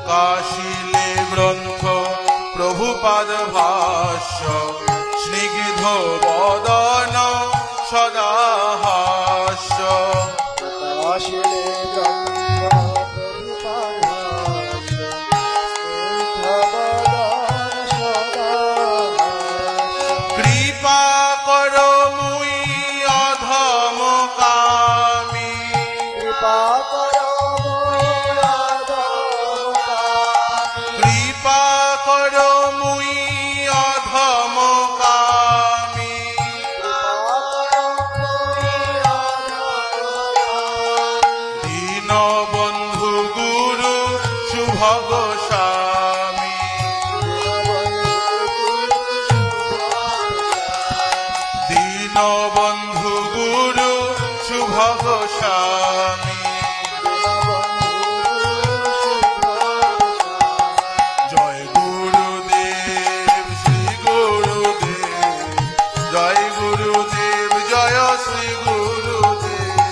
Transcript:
কাশিলে গ্রন্থ প্রভুপাদ ভাষ্য স্নিগ্ধ বদন সদা হাস্য কাশিলে গ্রন্থ প্রভুপাদ ভাষ্য স্নিগ্ধ বদন সদা হাস্য কৃপা করো মুই অধম কামি কৃপা করো কৃপা করো মুই অধম কামি দীন বন্ধু গুরু শুভ গোস্বামী দীন বন্ধু গুরু শুভ গোস্বামী জয় গুরুদেব শ্রী গুরুদেব জয় গুরুদেব জয় শ্রী গুরু